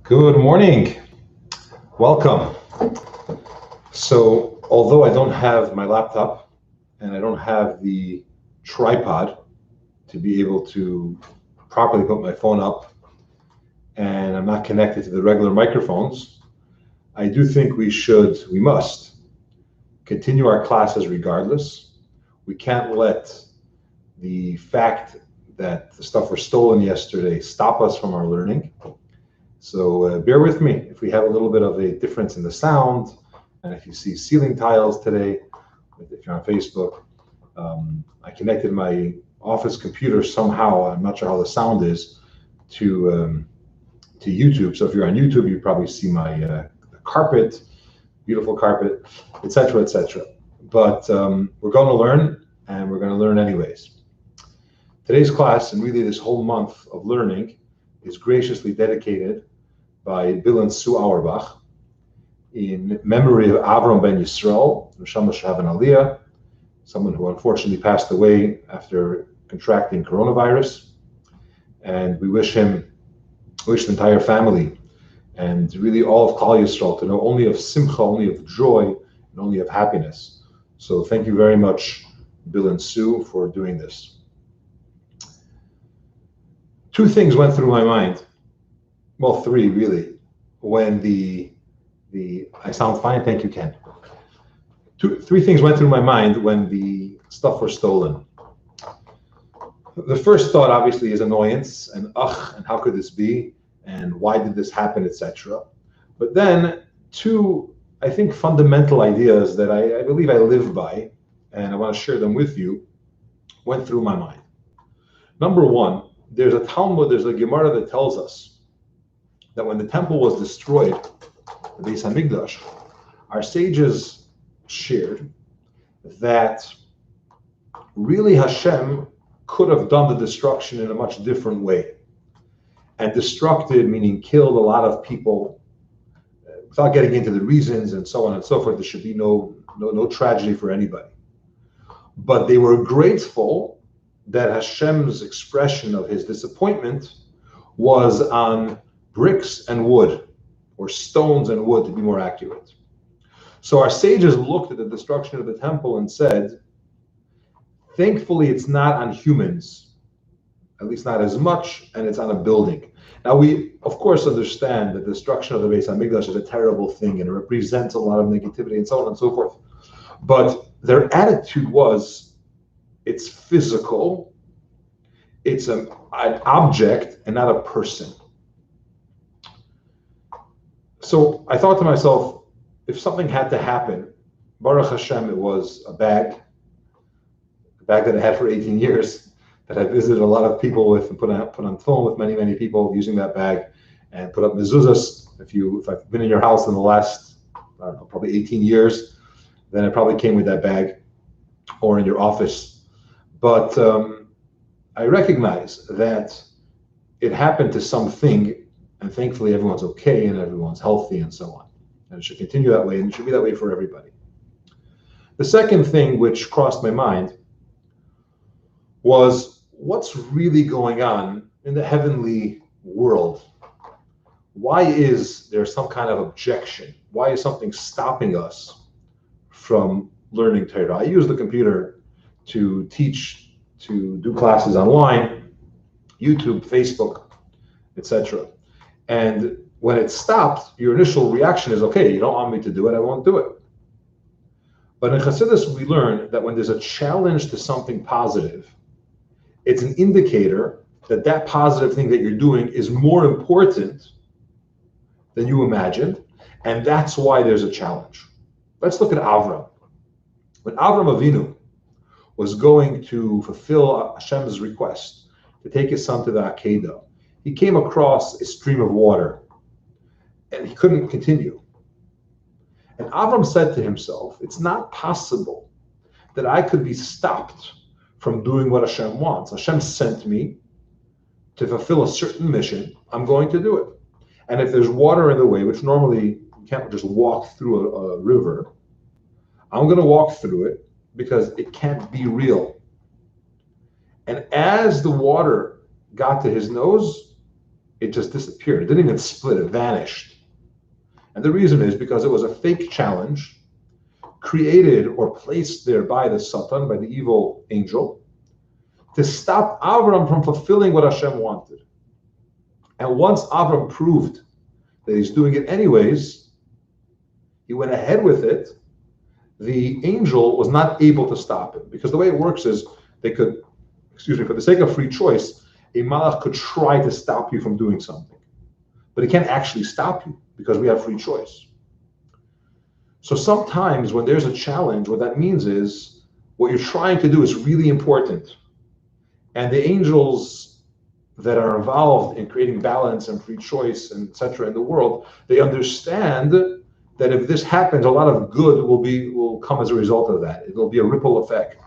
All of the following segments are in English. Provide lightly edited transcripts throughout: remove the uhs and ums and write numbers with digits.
Good morning. Welcome. So, although I don't have my laptop and I don't have the tripod to be able to properly put my phone up, and I'm not connected to the regular microphones, I do think we must continue our classes regardless. We can't let the fact that the stuff was stolen yesterday stop us from our learning. So bear with me if we have a little bit of a difference in the sound, and if you see ceiling tiles today, if you're on Facebook. I connected my office computer somehow, I'm not sure how the sound is, to YouTube. So if you're on YouTube, you probably see my carpet, beautiful carpet, etc., etc. But we're going to learn, and we're going to learn anyways. Today's class, and really this whole month of learning, is graciously dedicated by Bill and Sue Auerbach in memory of Avram Ben Yisrael, Neshama Shav and Aliyah, someone who unfortunately passed away after contracting coronavirus. And we wish the entire family, and really all of Klal Yisrael, to know only of simcha, only of joy, and only of happiness. So thank you very much, Bill and Sue, for doing this. Two things went through my mind. Well, three really. When I sound fine, thank you, Ken. Three things went through my mind when the stuff was stolen. The first thought, obviously, is annoyance and and how could this be, and why did this happen, etc. But then two, I think, fundamental ideas that I believe I live by, and I want to share them with you, went through my mind. Number one, there's a Gemara that tells us that when the temple was destroyed, the Beis Hamikdash, our sages shared that really Hashem could have done the destruction in a much different way. And destructed, meaning killed a lot of people, without getting into the reasons and so on and so forth. There should be no tragedy for anybody. But they were grateful that Hashem's expression of his disappointment was on bricks and wood, or stones and wood to be more accurate. So our sages looked at the destruction of the temple and said, thankfully it's not on humans, at least not as much, and it's on a building. Now we, of course, understand that the destruction of the Beis Hamikdash is a terrible thing and it represents a lot of negativity and so on and so forth. But their attitude was, it's physical, it's an object and not a person. So I thought to myself, if something had to happen, Baruch Hashem, it was a bag that I had for 18 years, that I visited a lot of people with and put on film with many people using that bag, and put up mezuzahs. If I've been in your house in the last, I don't know, probably 18 years, then it probably came with that bag, or in your office. But I recognize that it happened to something, and thankfully everyone's okay and everyone's healthy and so on. And it should continue that way, and it should be that way for everybody. The second thing which crossed my mind was, what's really going on in the heavenly world? Why is there some kind of objection? Why is something stopping us from learning Torah? I use the computer to teach, to do classes online, YouTube, Facebook, etc. And when it stops, your initial reaction is, okay, you don't want me to do it, I won't do it. But in Chassidus, we learn that when there's a challenge to something positive, it's an indicator that that positive thing that you're doing is more important than you imagined, and that's why there's a challenge. Let's look at Avram. When Avram Avinu was going to fulfill Hashem's request to take his son to the Akedah, he came across a stream of water, and he couldn't continue. And Avram said to himself, it's not possible that I could be stopped from doing what Hashem wants. Hashem sent me to fulfill a certain mission. I'm going to do it. And if there's water in the way, which normally you can't just walk through a river, I'm going to walk through it because it can't be real. And as the water got to his nose, it just disappeared. It didn't even split, it vanished. And the reason is because it was a fake challenge created or placed there by the Satan, by the evil angel, to stop Avram from fulfilling what Hashem wanted. And once Avram proved that he's doing it anyways, he went ahead with it. The angel was not able to stop him, because the way it works is they could, for the sake of free choice, a malach could try to stop you from doing something, but it can't actually stop you because we have free choice. So sometimes when there's a challenge, what that means is what you're trying to do is really important. And the angels that are involved in creating balance and free choice and etc. in the world, they understand that if this happens, a lot of good will come as a result of that. It'll be a ripple effect.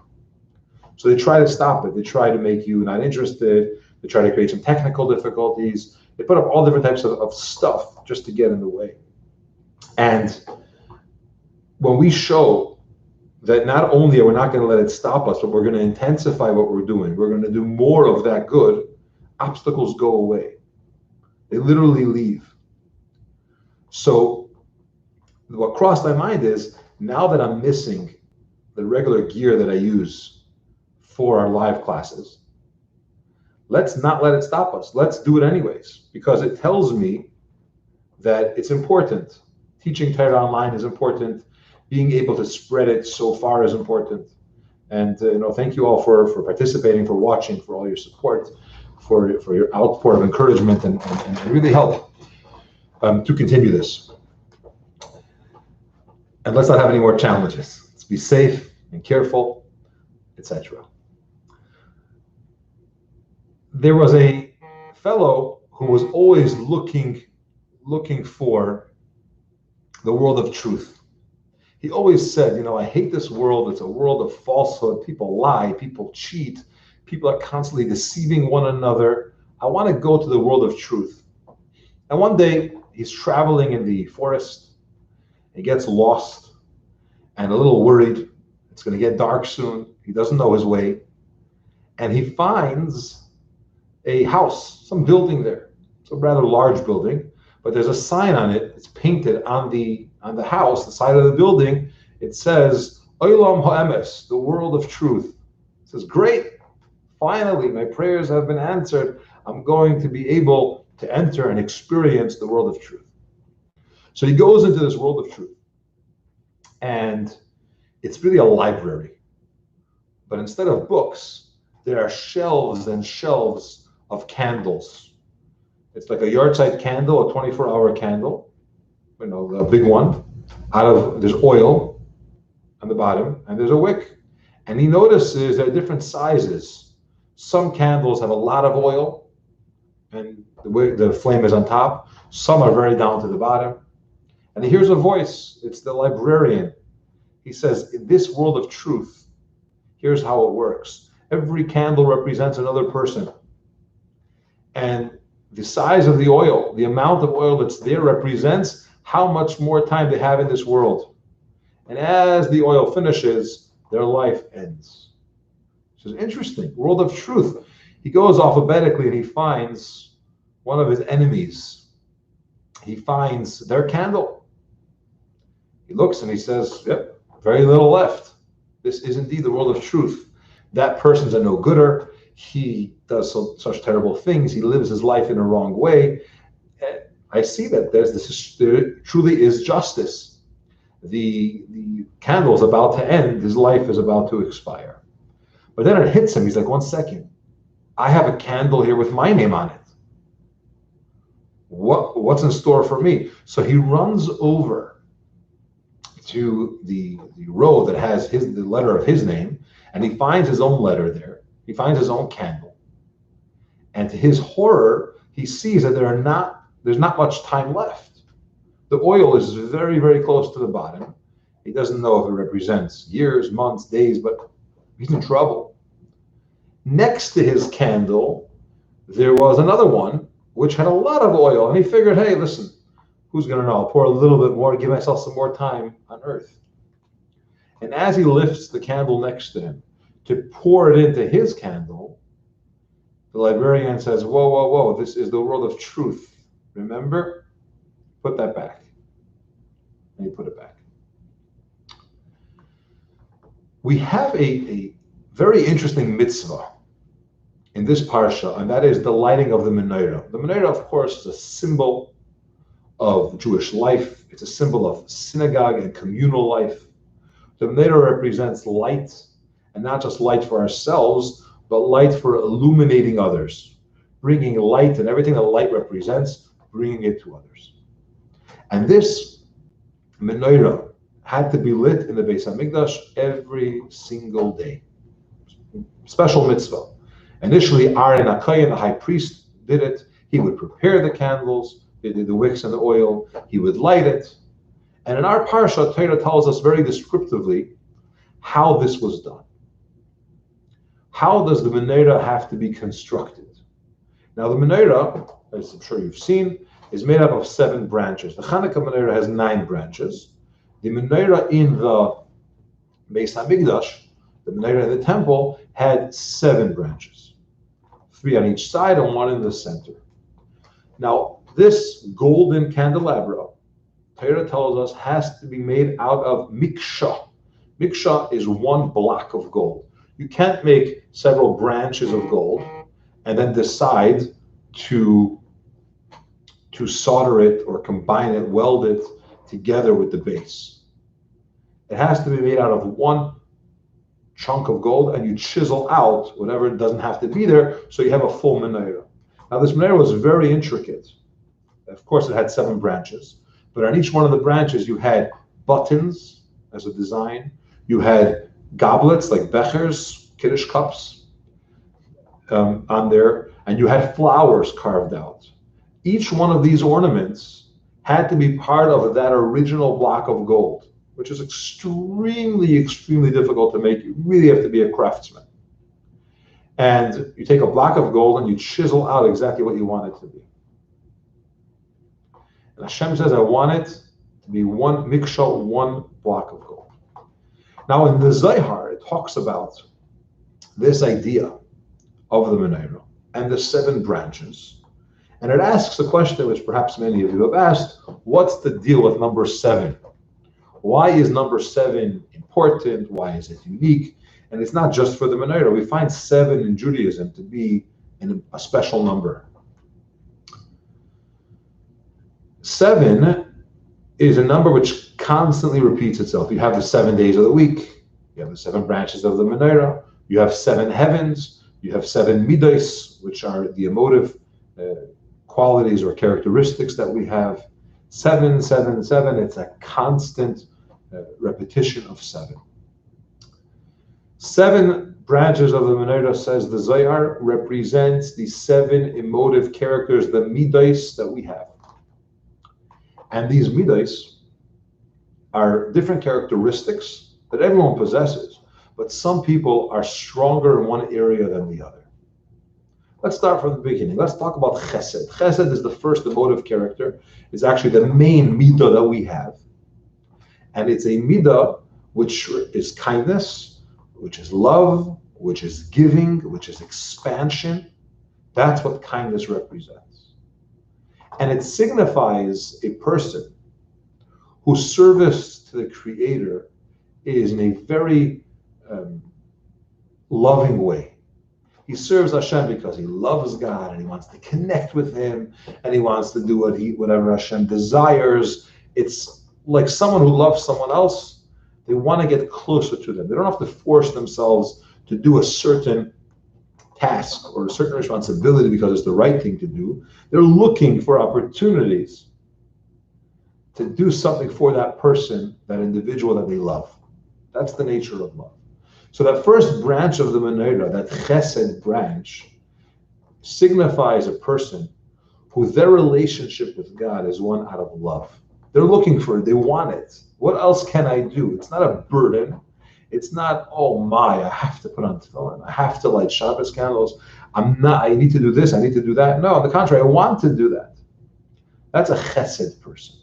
So they try to stop it. They try to make you not interested. They try to create some technical difficulties. They put up all different types of stuff just to get in the way. And when we show that not only are we not going to let it stop us, but we're going to intensify what we're doing, we're going to do more of that good, obstacles go away. They literally leave. So what crossed my mind is, now that I'm missing the regular gear that I use for our live classes, let's not let it stop us. Let's do it anyways, because it tells me that it's important. Teaching Torah online is important. Being able to spread it so far is important. And thank you all for participating, for watching, for all your support, for your outpour of encouragement and really help to continue this. And let's not have any more challenges. Let's be safe and careful, etc. There was a fellow who was always looking for the world of truth. He always said, I hate this world. It's a world of falsehood. People lie, people cheat, people are constantly deceiving one another. I want to go to the world of truth. And one day he's traveling in the forest. He gets lost and a little worried. It's going to get dark soon. He doesn't know his way. And he finds a house, some building there. It's a rather large building, but there's a sign on it. It's painted on the house, the side of the building. It says, Olam Ha'emes, the world of truth. It says, great. Finally, my prayers have been answered. I'm going to be able to enter and experience the world of truth. So he goes into this world of truth. And it's really a library. But instead of books, there are shelves and shelves of candles. It's like a yahrzeit candle, a 24-hour candle, a big one. There's oil on the bottom, and there's a wick. And he notices there are different sizes. Some candles have a lot of oil, and the flame is on top. Some are very down to the bottom. And he hears a voice. It's the librarian. He says, in this world of truth, here's how it works. Every candle represents another person. And the size of the oil, the amount of oil that's there represents how much more time they have in this world. And as the oil finishes, their life ends. This is interesting. World of truth. He goes alphabetically and he finds one of his enemies. He finds their candle. He looks and he says, yep, very little left. This is indeed the world of truth. That person's a no-gooder. He does such terrible things. He lives his life in a wrong way. And I see that there truly is justice. The candle is about to end. His life is about to expire. But then it hits him. He's like, 1 second. I have a candle here with my name on it. What's in store for me? So he runs over to the row that has the letter of his name, and he finds his own letter there. He finds his own candle. And to his horror, he sees that there's not much time left. The oil is very, very close to the bottom. He doesn't know if it represents years, months, days, but he's in trouble. Next to his candle, there was another one which had a lot of oil, and he figured, hey, listen, who's going to know? I'll pour a little bit more, give myself some more time on earth. And as he lifts the candle next to him to pour it into his candle, The librarian says, whoa, whoa, whoa, this is the world of truth. Remember? Put that back. And you put it back. We have a very interesting mitzvah in this parsha, and that is the lighting of the menorah. The menorah, of course, is a symbol of Jewish life. It's a symbol of synagogue and communal life. The menorah represents light, and not just light for ourselves, but light for illuminating others, bringing light and everything that light represents, bringing it to others. And this menorah had to be lit in the Beis Hamikdash every single day. Special mitzvah. Initially, Aaron HaKohen, the high priest, did it. He would prepare the candles, he did the wicks and the oil, he would light it. And in our parsha, Torah tells us very descriptively how this was done. How does the menorah have to be constructed? Now, the menorah, as I'm sure you've seen, is made up of 7 branches. The Hanukkah menorah has 9 branches. The menorah in the Beis Hamikdash, the menorah in the temple, had 7 branches. 3 on each side and 1 in the center. Now, this golden candelabra, Torah tells us, has to be made out of miksha. Miksha is 1 block of gold. You can't make several branches of gold and then decide to solder it or combine it, weld it together with the base. It has to be made out of 1 chunk of gold, and you chisel out whatever doesn't have to be there, so you have a full menorah. Now, this menorah was very intricate. Of course, it had 7 branches, but on each one of the branches, you had buttons as a design. You had goblets, like bechers, kiddush cups, on there, and you had flowers carved out. Each one of these ornaments had to be part of that original block of gold, which is extremely, extremely difficult to make. You really have to be a craftsman. And you take a block of gold and you chisel out exactly what you want it to be. And Hashem says, I want it to be 1 miksha, 1 block of gold. Now in the Zohar, it talks about this idea of the menorah and the 7 branches. And it asks the question, which perhaps many of you have asked, what's the deal with number 7? Why is number 7 important? Why is it unique? And it's not just for the menorah. We find 7 in Judaism to be a special number. 7 is a number which constantly repeats itself. You have the 7 days of the week. You have the 7 branches of the menorah. You have 7 heavens. You have 7 midos, which are the emotive qualities or characteristics that we have. 7, 7, 7. It's a constant repetition of 7. 7 branches of the menorah, says the Zohar, represents the 7 emotive characters, the midos that we have. And these midos are different characteristics that everyone possesses, but some people are stronger in one area than the other. Let's start from the beginning. Let's talk about chesed. Chesed is the first emotive character. It's actually the main midah that we have. And it's a midah which is kindness, which is love, which is giving, which is expansion. That's what kindness represents. And it signifies a person whose service to the Creator is in a very loving way. He serves Hashem because he loves God and he wants to connect with Him and he wants to do whatever Hashem desires. It's like someone who loves someone else. They want to get closer to them. They don't have to force themselves to do a certain task or a certain responsibility because it's the right thing to do. They're looking for opportunities to do something for that person, that individual that they love. That's the nature of love. So that first branch of the menorah, that chesed branch, signifies a person who their relationship with God is one out of love. They're looking for it. They want it. What else can I do? It's not a burden. It's not, oh my, I have to put on tefillin. I have to light Shabbos candles. I need to do this. I need to do that. No, on the contrary, I want to do that. That's a chesed person.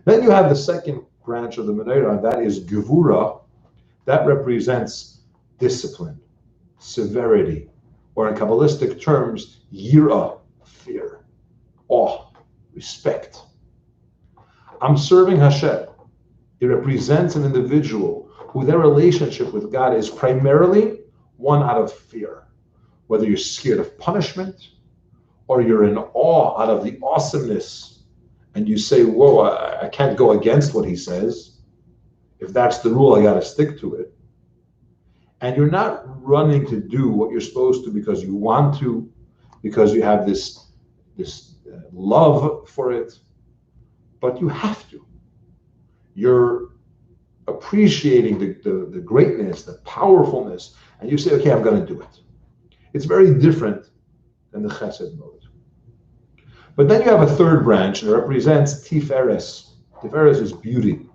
Then you have the second branch of the menorah, and that is gevura. That represents discipline, severity, or in Kabbalistic terms, yira, fear, awe, respect. I'm serving Hashem. It represents an individual who their relationship with God is primarily one out of fear. Whether you're scared of punishment or you're in awe out of the awesomeness and you say, whoa, I can't go against what he says. If that's the rule, I got to stick to it. And you're not running to do what you're supposed to because you want to, because you have this love for it, but you have to. You're appreciating the greatness, the powerfulness, and you say, okay, I'm going to do it. It's very different than the chesed mode. But then you have a third branch, and it represents Tiferes. Tiferes is beauty.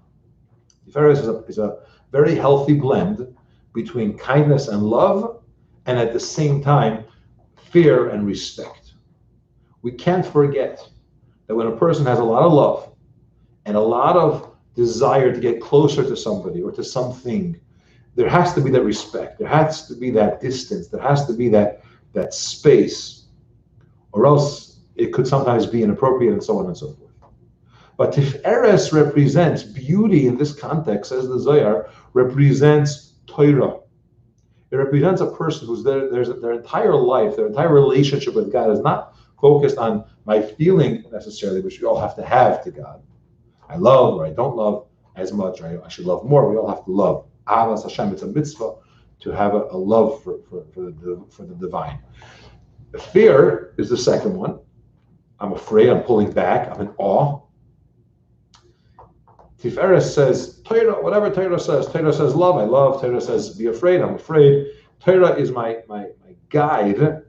Tiferes is a very healthy blend between kindness and love, and at the same time, fear and respect. We can't forget that when a person has a lot of love and a lot of desire to get closer to somebody or to something, there has to be that respect. There has to be that distance. There has to be that space, or else it could sometimes be inappropriate and so on and so forth. But Tiferes represents beauty in this context, says the Zohar, represents Torah. It represents a person who's their entire life, their entire relationship with God is not focused on my feeling necessarily, which we all have to have to God. I love or I don't love as much, or I should love more. We all have to love. Ahavas Hashem, it's a mitzvah to have a love for the divine. The fear is the second one. I'm afraid, I'm pulling back, I'm in awe. Tiferes says, Torah, whatever Torah says love, I love. Torah says be afraid, I'm afraid. Torah is my guide, the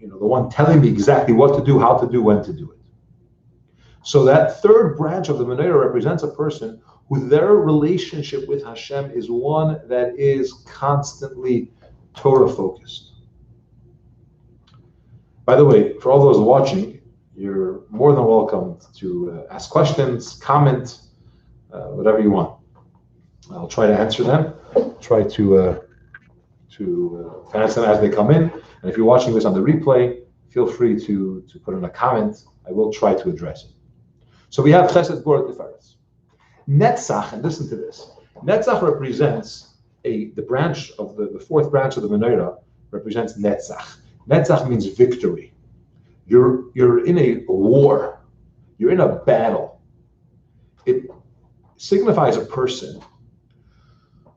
one telling me exactly what to do, how to do, when to do it. So that third branch of the menorah represents a person who their relationship with Hashem is one that is constantly Torah focused. By the way, for all those watching, you're more than welcome to ask questions, comment, whatever you want. I'll try to answer them. Try to answer them as they come in. And if you're watching this on the replay, feel free to put in a comment. I will try to address it. So we have Chesed, Gvura, Tiferes. Netzach, and listen to this. Netzach represents the branch of the fourth branch of the menorah represents Netzach. Netzach means victory. You're in a war. You're in a battle. It signifies a person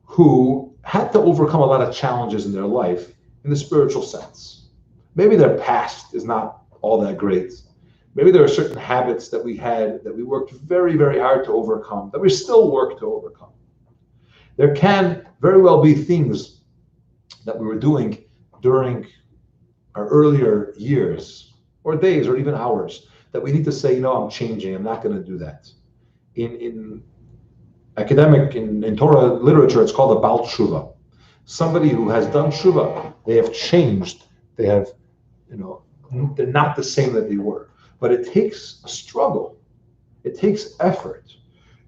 who had to overcome a lot of challenges in their life in the spiritual sense. Maybe their past is not all that great. Maybe there are certain habits that we had that we worked very, very hard to overcome, that we still work to overcome. There can very well be things that we were doing during our earlier years, or days, or even hours, that we need to say, I'm changing, I'm not going to do that. In academic, in Torah literature, it's called a Baal Tshuva. Somebody who has done Tshuva, they have changed, they have, they're not the same that they were. But it takes a struggle. It takes effort.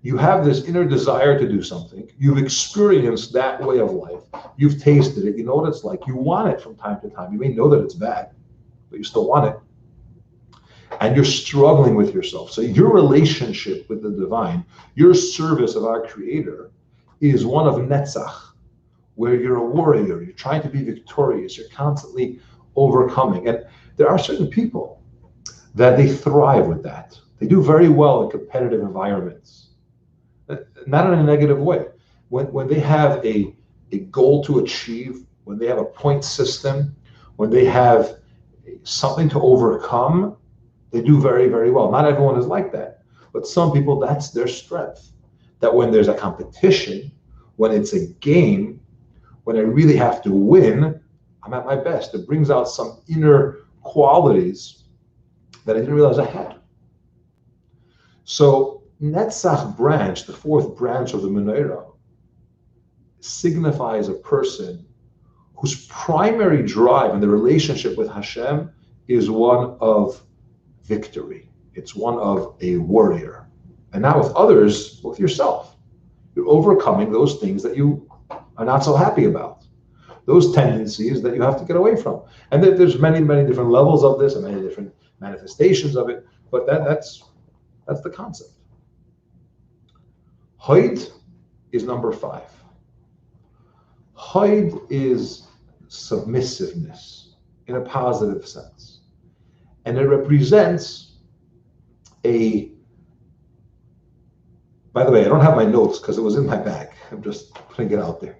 You have this inner desire to do something. You've experienced that way of life. You've tasted it. You know what it's like. You want it from time to time. You may know that it's bad, but you still want it. And you're struggling with yourself. So your relationship with the divine, your service of our Creator, is one of Netzach, where you're a warrior. You're trying to be victorious. You're constantly overcoming. And there are certain people that they thrive with that. They do very well in competitive environments. Not in a negative way. When they have a goal to achieve, when they have a point system, when they have something to overcome, they do very, very well. Not everyone is like that. But some people, that's their strength. That when there's a competition, when it's a game, when I really have to win, I'm at my best. It brings out some inner qualities that I didn't realize I had. So Netzach branch, the fourth branch of the menorah, signifies a person whose primary drive in the relationship with Hashem is one of victory. It's one of a warrior. And now with others, with yourself, you're overcoming those things that you are not so happy about. those tendencies that you have to get away from. And there's many, many different levels of this and many different manifestations of it, but that's the concept. Hoid is number 5. Hoid is submissiveness in a positive sense. And it represents by the way, I don't have my notes because it was in my bag. I'm just putting it out there.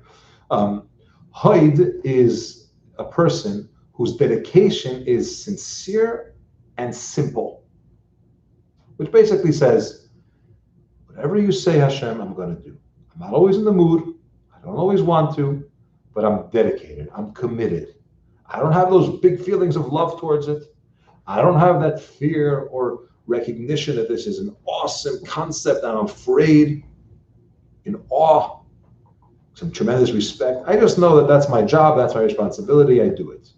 Hoid is a person whose dedication is sincere and simple, which basically says, whatever you say, Hashem, I'm going to do. I'm not always in the mood. I don't always want to, but I'm dedicated. I'm committed. I don't have those big feelings of love towards it. I don't have that fear or recognition that this is an awesome concept. I'm afraid, in awe, some tremendous respect. I just know that that's my job. That's my responsibility. I do it.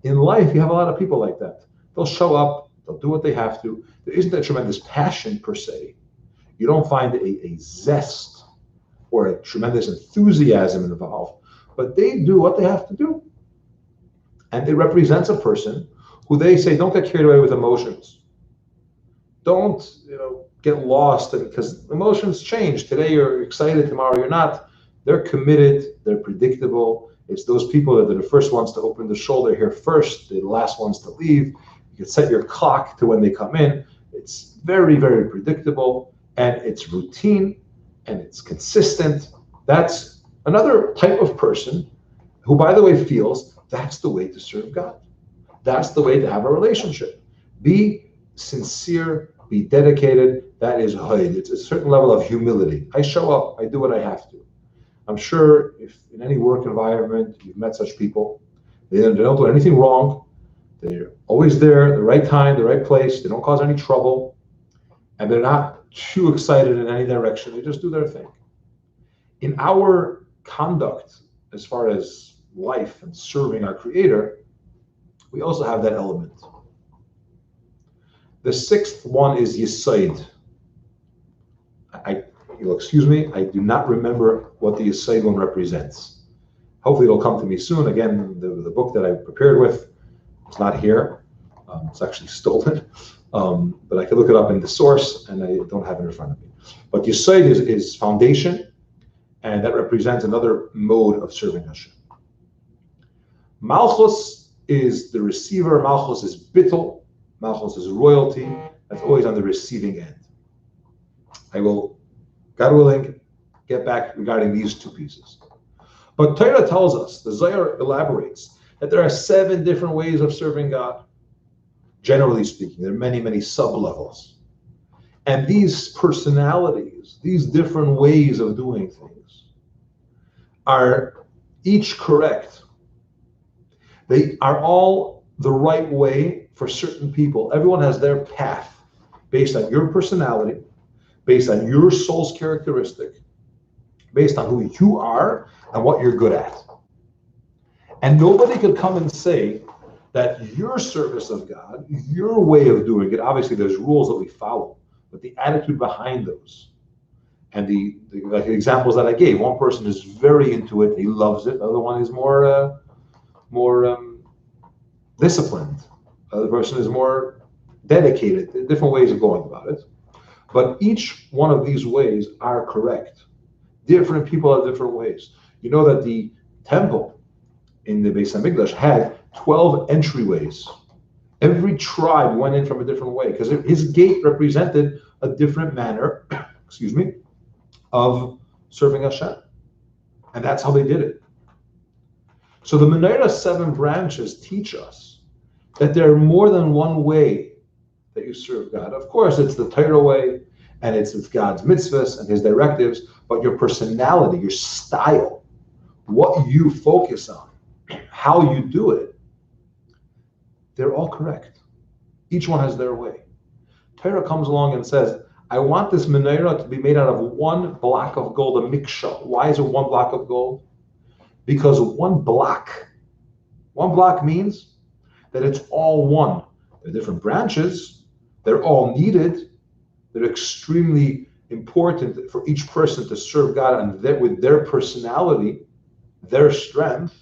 In life, you have a lot of people like that. They'll show up. They'll do what they have to. There isn't a tremendous passion per se. You don't find a zest or a tremendous enthusiasm involved, but they do what they have to do. And it represents a person who they say, don't get carried away with emotions. Don't get lost, because emotions change. Today you're excited, tomorrow you're not. They're committed, they're predictable. It's those people that are the first ones to open the shoulder here first, the last ones to leave. You can set your clock to when they come in. It's very, very predictable, and it's routine, and it's consistent. That's another type of person who, by the way, feels that's the way to serve God. That's the way to have a relationship. Be sincere, be dedicated. That is hoid. It's a certain level of humility. I show up, I do what I have to. I'm sure if in any work environment you've met such people, they don't do anything wrong. They're always there at the right time, the right place. They don't cause any trouble. And they're not too excited in any direction. They just do their thing. In our conduct, as far as life and serving our Creator, we also have that element. The 6th one is Yesod. You'll excuse me, I do not remember what the Yesod one represents. Hopefully it'll come to me soon. Again, the book that I prepared with is not here. It's actually stolen. But I can look it up in the source, and I don't have it in front of me. But Yesod is foundation, and that represents another mode of serving Hashem. Malchus is the receiver. Malchus is bittul. Malchus is royalty. That's always on the receiving end. I will, God willing, get back regarding these 2 pieces. But Torah tells us, the Zohar elaborates, that there are 7 different ways of serving God. Generally speaking, there are many, many sub-levels. And these personalities, these different ways of doing things, are each correct. They are all the right way for certain people. Everyone has their path based on your personality, based on your soul's characteristic, based on who you are and what you're good at. And nobody could come and say that your service of God, your way of doing it, obviously there's rules that we follow, but the attitude behind those, and the examples that I gave, one person is very into it, he loves it, the other one is more disciplined, the other person is more dedicated, different ways of going about it. But each one of these ways are correct. Different people have different ways. You know that the temple in the Beis Hamikdash had 12 entryways. Every tribe went in from a different way because his gate represented a different manner, of serving Hashem. And that's how they did it. So the Menorah's 7 branches teach us that there are more than one way that you serve God. Of course, it's the Torah way, and it's with God's mitzvahs and his directives, but your personality, your style, what you focus on, how you do it, they're all correct. Each one has their way. Torah comes along and says, I want this menorah to be made out of 1 block of gold, a mikshah. Why is it 1 block of gold? Because one block means that it's all one. There are different branches. They're all needed. They're extremely important for each person to serve God and with their personality, their strength.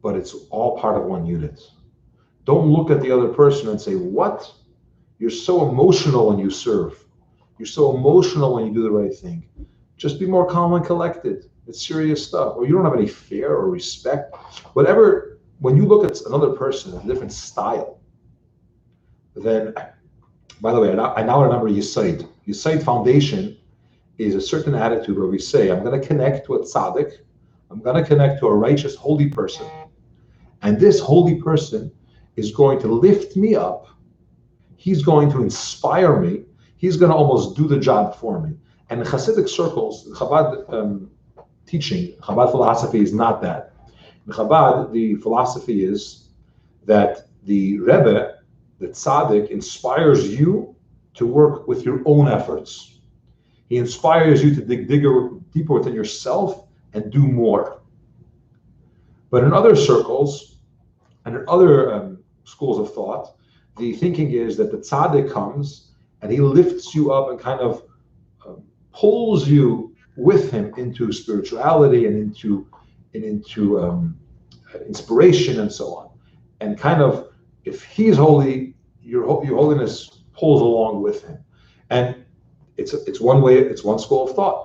but it's all part of one unit. Don't look at the other person and say, what? You're so emotional when you serve. You're so emotional when you do the right thing. Just be more calm and collected. It's serious stuff. Or you don't have any fear or respect. Whatever, when you look at another person with a different style, then, by the way, I now remember Yisaid. Yisaid foundation is a certain attitude where we say, I'm going to connect to a tzaddik. I'm going to connect to a righteous, holy person. And this holy person is going to lift me up. He's going to inspire me. He's going to almost do the job for me. And in Hasidic circles, Chabad teaching, Chabad philosophy is not that. In Chabad, the philosophy is that the Rebbe, the tzaddik, inspires you to work with your own efforts. He inspires you to dig deeper within yourself and do more. But in other circles and in other schools of thought, the thinking is that the tzaddik comes and he lifts you up and kind of pulls you with him into spirituality and into inspiration and so on. And kind of, if he's holy, your holiness pulls along with him. And it's one way, it's one school of thought.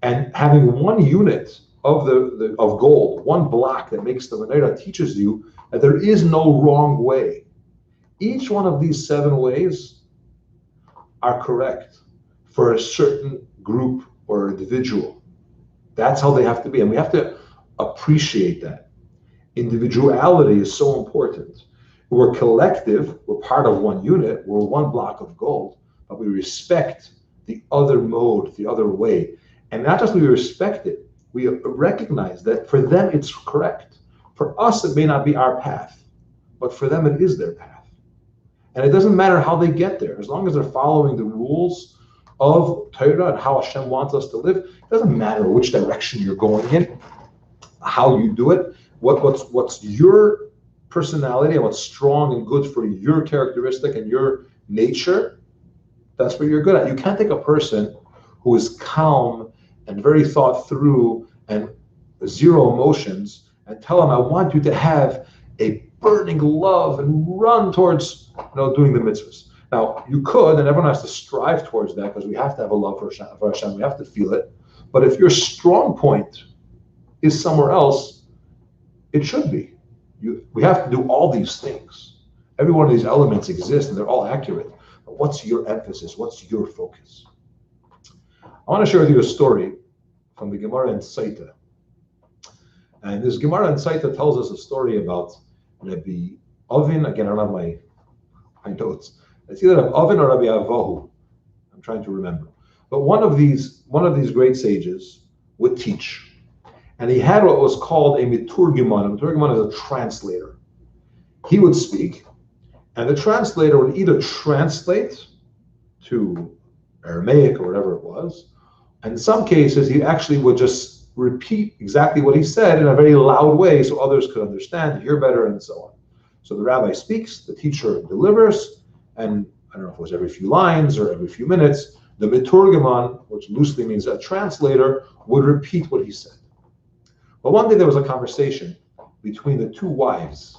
And having one unit of of gold, one block that makes the Menorah teaches you that there is no wrong way. Each one of these 7 ways are correct for a certain group or individual. That's how they have to be. And we have to appreciate that. Individuality is so important. We're collective, we're part of one unit, we're one block of gold, but we respect the other mode, the other way. And not just we respect it, we recognize that for them it's correct. For us, it may not be our path, but for them it is their path. And it doesn't matter how they get there, as long as they're following the rules of Torah and how Hashem wants us to live. It doesn't matter which direction you're going in, how you do it, what's your personality and what's strong and good for your characteristic and your nature. That's what you're good at. You can't take a person who is calm and very thought through and zero emotions and tell them, I want you to have a burning love and run towards doing the mitzvahs. Now, you could, and everyone has to strive towards that because we have to have a love for Hashem. We have to feel it. But if your strong point is somewhere else, it should be. We have to do all these things. Every one of these elements exists and they're all accurate. But what's your emphasis? What's your focus? I want to share with you a story from the Gemara in Saita. And this Gemara in Saita tells us a story about Rabbi Ovin. Again, I don't have my notes. It's either Rabbi Ovin or Rabbi Avohu. I'm trying to remember. But one of these great sages would teach. And he had what was called a miturgiman. A miturgiman is a translator. He would speak, and the translator would either translate to Aramaic or whatever it was, and in some cases he actually would just repeat exactly what he said in a very loud way so others could understand, hear better, and so on. So the rabbi speaks, the teacher delivers, and I don't know if it was every few lines or every few minutes, the miturgiman, which loosely means a translator, would repeat what he said. But one day there was a conversation between the 2 wives,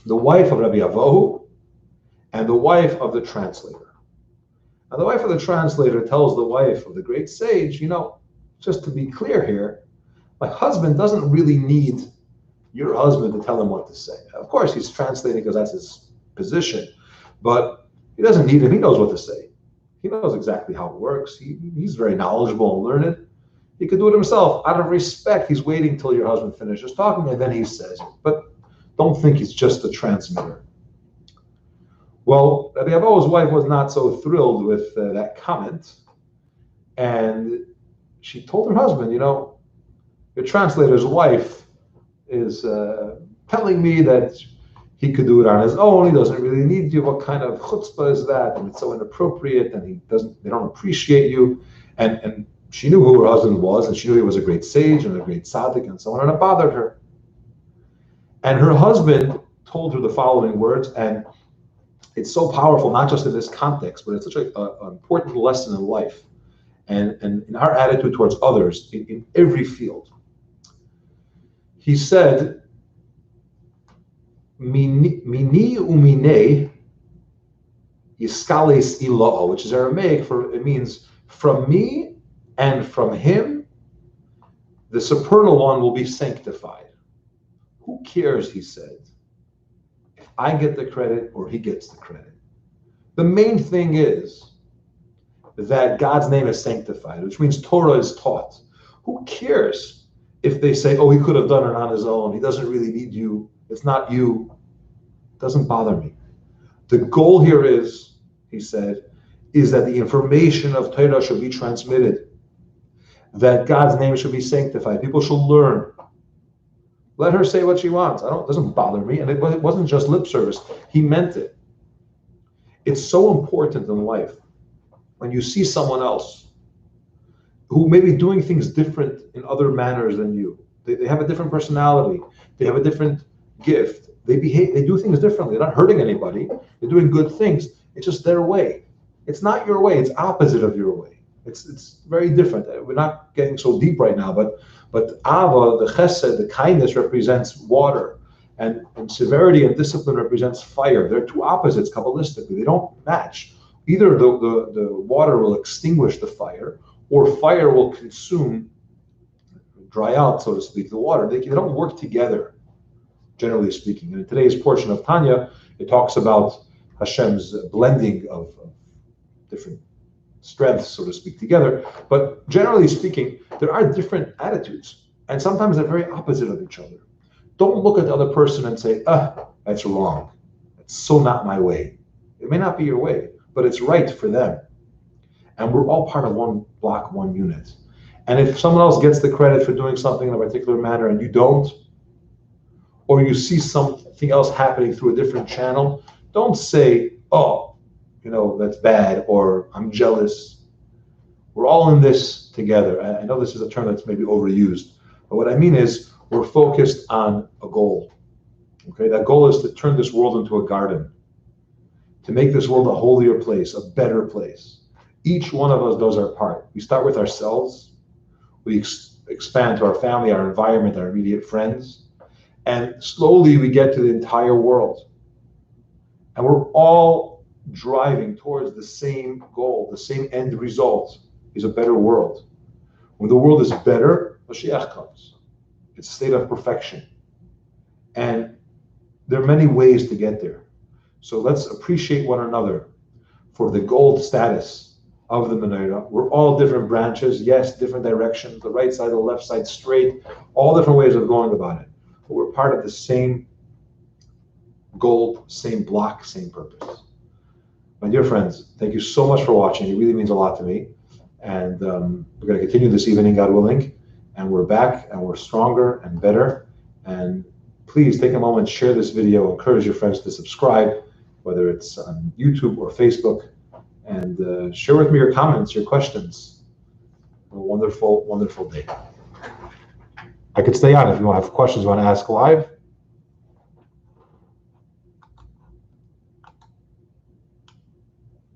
the wife of Rabbi Avohu and the wife of the translator. And the wife of the translator tells the wife of the great sage, just to be clear here, my husband doesn't really need your husband to tell him what to say. Of course, he's translating because that's his position, but he doesn't need him. He knows what to say. He knows exactly how it works. He's very knowledgeable and learned. He could do it himself. Out of respect, he's waiting till your husband finishes talking and then he says it. But don't think he's just a transmitter. Well, Rabbi Avohu's wife was not so thrilled with that comment. And she told her husband, your translator's wife is telling me that he could do it on his own. He doesn't really need you. What kind of chutzpah is that? And it's so inappropriate and they don't appreciate you. And she knew who her husband was, and she knew he was a great sage and a great tzaddik and so on, and it bothered her. And her husband told her the following words, and it's so powerful, not just in this context, but it's such an important lesson in life and in our attitude towards others in every field. He said, Mini umine yiskales ilao, which is Aramaic for, it means from me and from him, the supernal one will be sanctified. Who cares, he said, if I get the credit or he gets the credit? The main thing is that God's name is sanctified, which means Torah is taught. Who cares if they say, oh, he could have done it on his own, he doesn't really need you, it's not you? It doesn't bother me. The goal here is, he said, is that the information of Torah should be transmitted, that God's name should be sanctified. People should learn. Let her say what she wants. It doesn't bother me. And it wasn't just lip service. He meant it. It's so important in life when you see someone else who may be doing things different in other manners than you. They have a different personality. They have a different gift. They do things differently. They're not hurting anybody. They're doing good things. It's just their way. It's not your way. It's opposite of your way. It's very different. We're not getting so deep right now, but Ava, the Chesed, the kindness, represents water, and severity and discipline represents fire. They're two opposites Kabbalistically. They don't match. Either the water will extinguish the fire, or fire will consume, dry out, so to speak, the water. They don't work together, generally speaking. And in today's portion of Tanya, it talks about Hashem's blending of different strengths, so to speak, together. But generally speaking, there are different attitudes, and sometimes they're very opposite of each other. Don't look at the other person and say, that's wrong. It's so not my way. It may not be your way, but it's right for them. And we're all part of one block, one unit. And if someone else gets the credit for doing something in a particular manner and you don't, or you see something else happening through a different channel, don't say, that's bad, or I'm jealous. We're all in this together. I know this is a term that's maybe overused, but what I mean is we're focused on a goal. Okay, that goal is to turn this world into a garden, to make this world a holier place, a better place. Each one of us does our part. We start with ourselves. We expand to our family, our environment, our immediate friends, and slowly we get to the entire world. And we're all driving towards the same goal, the same end result is a better world. When the world is better, Mashiach comes. It's a state of perfection. And there are many ways to get there. So let's appreciate one another for the gold status of the menorah. We're all different branches, yes, different directions, the right side, the left side, straight, all different ways of going about it. But we're part of the same goal, same block, same purpose. My dear friends, thank you so much for watching. It really means a lot to me. And we're going to continue this evening, God willing. And we're back, and we're stronger and better. And please take a moment, share this video, encourage your friends to subscribe, whether it's on YouTube or Facebook. And share with me your comments, your questions. Have a wonderful, wonderful day. I could stay on if you want to have questions you want to ask live.